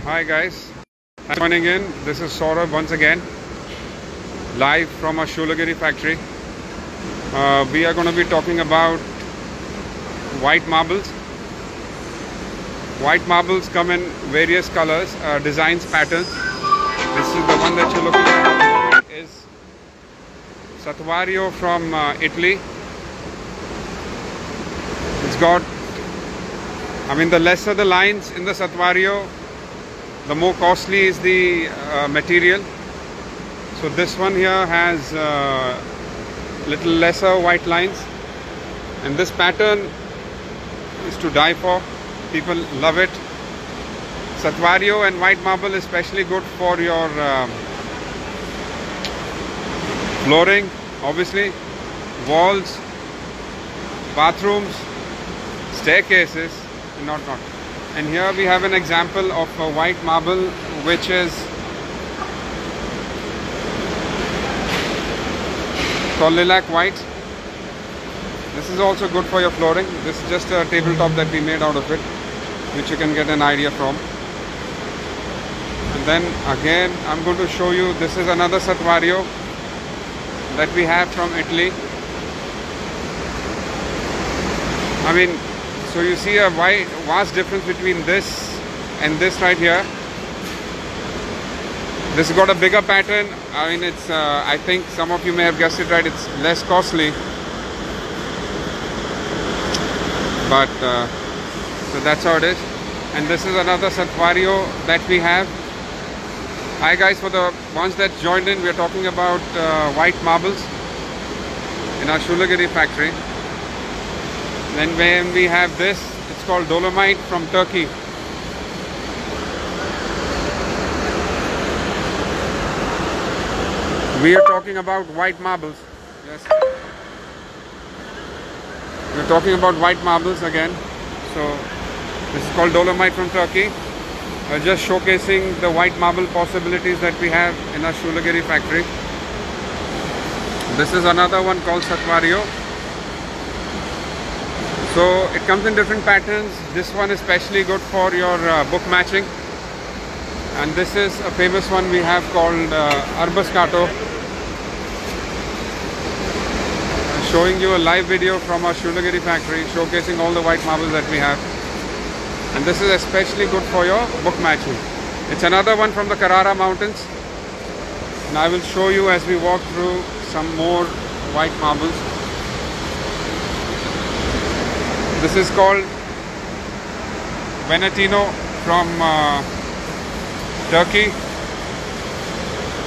Hi guys, I'm joining in. This is Saurabh once again, live from our Shoolagiri factory. We are going to be talking about white marbles. White marbles come in various colors, designs, patterns. This is the one that you're looking at. It is Satvario from Italy. It's got, the lesser the lines in the Satvario, the more costly is the material. So this one here has little lesser white lines, and this pattern is to die for. People love it. Satvario and white marble is especially good for your flooring, obviously, walls, bathrooms, staircases, and whatnot. And here we have an example of a white marble which is called lilac white. This is also good for your flooring. This is just a tabletop that we made out of it, which you can get an idea from. And then again I'm going to show you, this is another Satvario that we have from Italy. So you see a vast difference between this and this right here. This has got a bigger pattern. It's I think some of you may have guessed it right, it's less costly. But so that's how it is. And this is another Satvario that we have. Hi guys, for the ones that joined in, we are talking about white marbles in our Shoolagiri factory. Then when we have this, it's called dolomite from Turkey. We are talking about white marbles. Yes. We're talking about white marbles again. So this is called dolomite from Turkey. Just showcasing the white marble possibilities that we have in our Shoolagiri factory. This is another one called Satvario. So it comes in different patterns. This one is especially good for your book matching. And this is a famous one we have called Arbuscato. Showing you a live video from our Shoolagiri factory, showcasing all the white marbles that we have. And this is especially good for your book matching. It's another one from the Carrara mountains. And I will show you as we walk through some more white marbles. This is called Venetino from Turkey.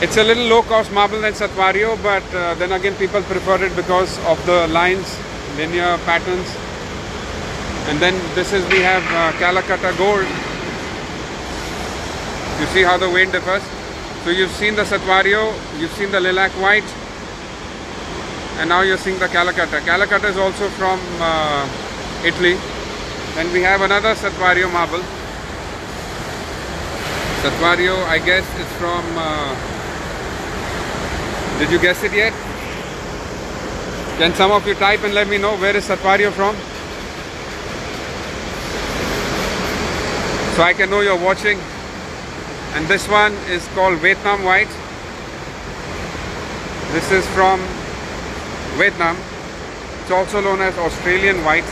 It's a little low cost marble than Satvario, but then again people prefer it because of the lines, linear patterns. And then we have Calcutta gold. You see how the weight differs. So you've seen the Satvario, you've seen the lilac white, and now you're seeing the Calcutta. Calcutta is also from Italy. Then we have another Satvario marble. Satvario, I guess it's from did you guess it yet? Can some of you type and let me know where is Satvario from, so I can know you're watching. And this one is called Vietnam white. This is from Vietnam. It's also known as Australian white.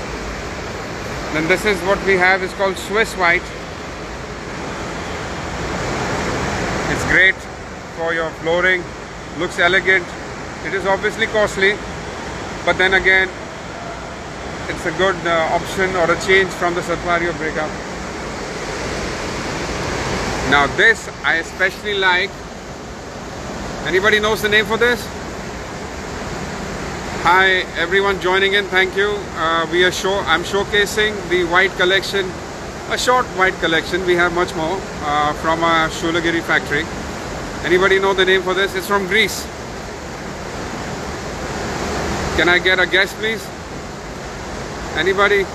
Then this is what we have, is called Swiss white. It's great for your flooring, looks elegant. It is obviously costly, but then again it's a good option or a change from the Satvario breakup. Now this I especially like. Anybody knows the name for this? Hi everyone joining in, thank you. I'm showcasing the white collection, a short white collection. We have much more from our Shoolagiri factory. Anybody know the name for this? It's from Greece. Can I get a guess please? Anybody?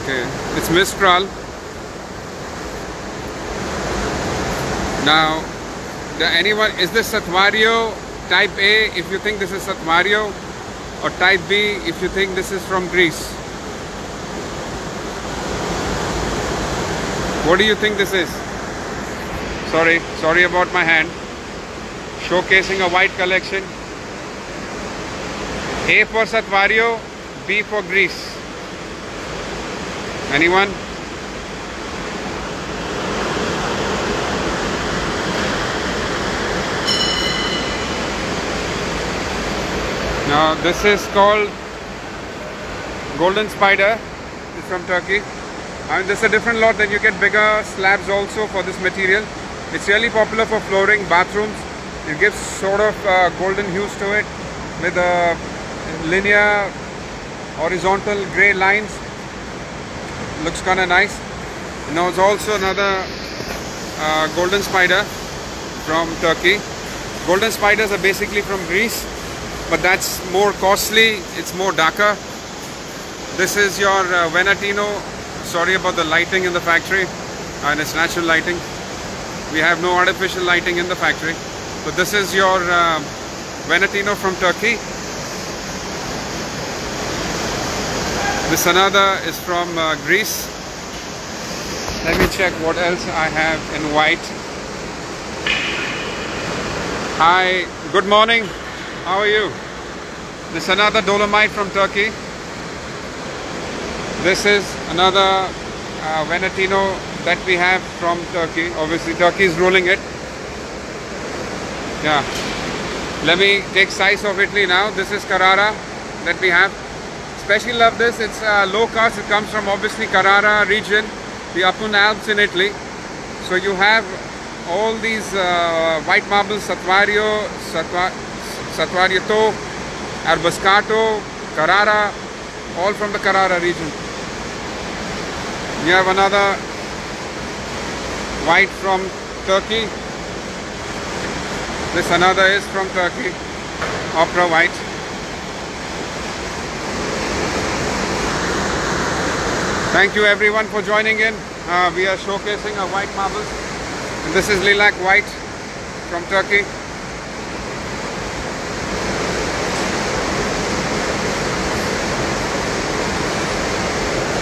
Okay, it's Mistral. Now, is this Satvario type A if you think this is Satvario, or type B if you think this is from Greece? What do you think this is? Sorry about my hand. Showcasing a white collection. A for Satvario, B for Greece. Anyone? Now this is called Golden Spider. It's from Turkey. And this is a different lot. Then you get bigger slabs also for this material. It's really popular for flooring, bathrooms. It gives sort of golden hues to it with linear, horizontal grey lines. Looks kind of nice. Now it's also another Golden Spider from Turkey. Golden Spiders are basically from Greece, but that's more costly. It's more darker. This is your Venatino. Sorry about the lighting in the factory, and it's natural lighting. We have no artificial lighting in the factory. So this is your Venatino from Turkey. This another is from Greece. Let me check what else I have in white. Hi, good morning. How are you? This is another Dolomite from Turkey. This is another Venatino that we have from Turkey. Obviously Turkey is ruling it. Yeah. Let me take size of Italy now. This is Carrara that we have. Especially love this. It's low cost. It comes from obviously Carrara region, the Apun Alps in Italy. So you have all these white marbles, Satvario, Satvarieto, Arbuscato, Carrara, all from the Carrara region. You have another white from Turkey. This another is from Turkey, opera white. Thank you everyone for joining in. We are showcasing our white marbles. And this is lilac white from Turkey.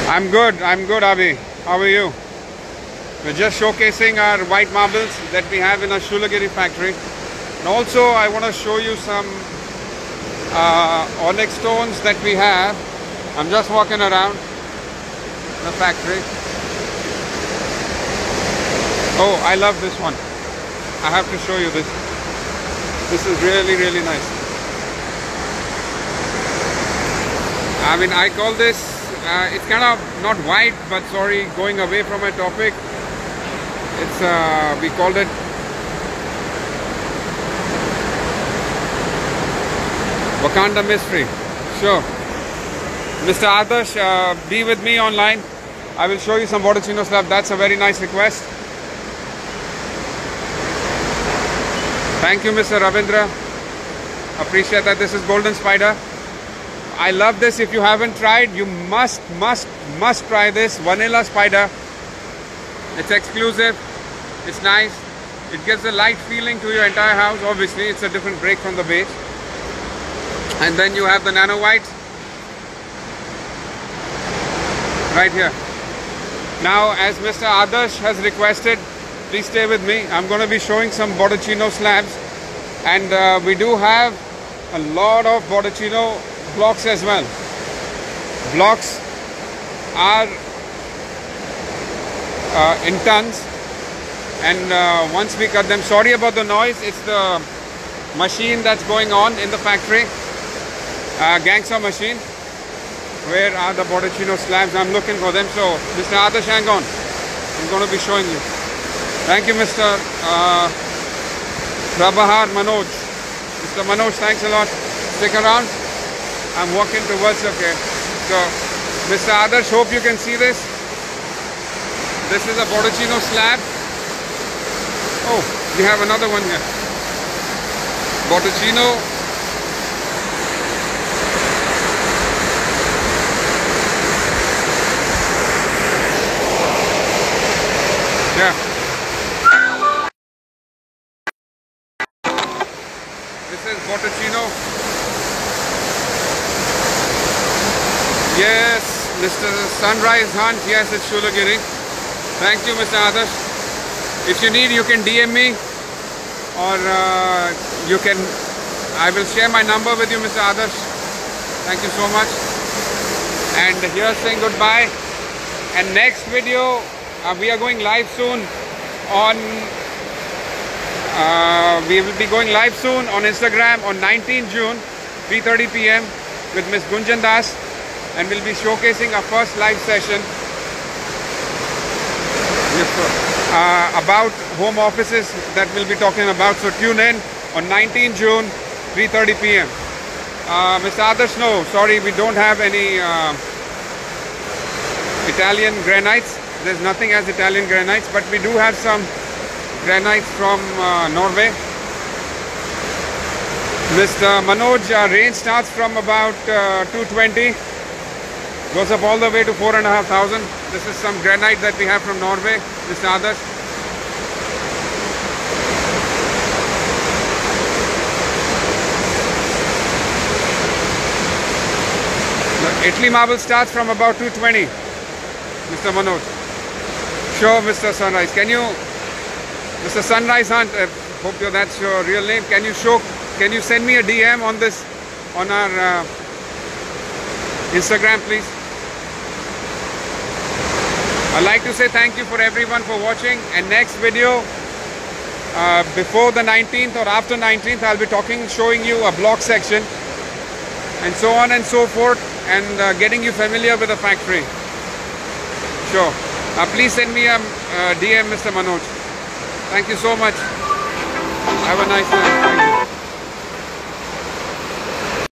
I'm good, Abi. How are you? We're just showcasing our white marbles that we have in our Shoolagiri factory. And also I want to show you some onyx stones that we have. I'm just walking around the factory. Oh, I love this one. I have to show you this. This is really nice. I mean, I call this, it's kind of not white, but sorry, going away from my topic. It's, we called it Wakanda Mystery. Sure. Mr. Adarsh, be with me online. I will show you some bottochino slab. That's a very nice request. Thank you, Mr. Ravindra. Appreciate that. This is Golden Spider. I love this. If you haven't tried, you must try this Vanilla Spider. It's exclusive. It's nice. It gives a light feeling to your entire house. Obviously, it's a different break from the base. And then you have the Nano White right here. Now, as Mr. Adarsh has requested, please stay with me. I'm going to be showing some bottochino slabs, and we do have a lot of bottochino blocks as well. Blocks are in tons, and once we cut them, sorry about the noise, it's the machine that's going on in the factory, gangster machine. Where are the bottochino slabs? I'm looking for them. So Mr. Adarsh, hang on, I'm going to be showing you. Thank you, Mr. Prabhahar Manoj. Mr. Manoj, thanks a lot. Stick around. I'm walking towards, okay. So, Mr. Adarsh, hope you can see this. This is a bottochino slab. Oh, we have another one here. Bottochino. Yeah. This is bottochino. Yes, Mr. Sunrise Hunt. Yes, it's Shoolagiri. Thank you, Mr. Adarsh. If you need, you can DM me, or you can. I will share my number with you, Mr. Adarsh. Thank you so much. And here's saying goodbye. And next video, we are going live soon on. We will be going live soon on Instagram on 19 June, 3:30 p.m. with Miss Gunjan Das, and we'll be showcasing our first live session about home offices that we'll be talking about. So tune in on 19 June, 3:30 p.m. Mr. Adarsh, no, sorry, we don't have any Italian granites. There's nothing as Italian granites, but we do have some granites from Norway. Mr. Manoj, range starts from about 220, goes up all the way to 4,500. This is some granite that we have from Norway, Mr. Adarsh. The Italy marble starts from about 220, Mr. Manoj. Sure, Mr. Sunrise. Can you, Mr. Sunrise Hunt, hope that's your real name. Can you send me a DM on this, on our Instagram, please? I'd like to say thank you for everyone for watching, and next video before the 19th or after 19th, I'll be showing you a block section and so on and so forth, and getting you familiar with the factory. Sure. Please send me a DM, Mr. Manoj. Thank you so much. Have a nice night.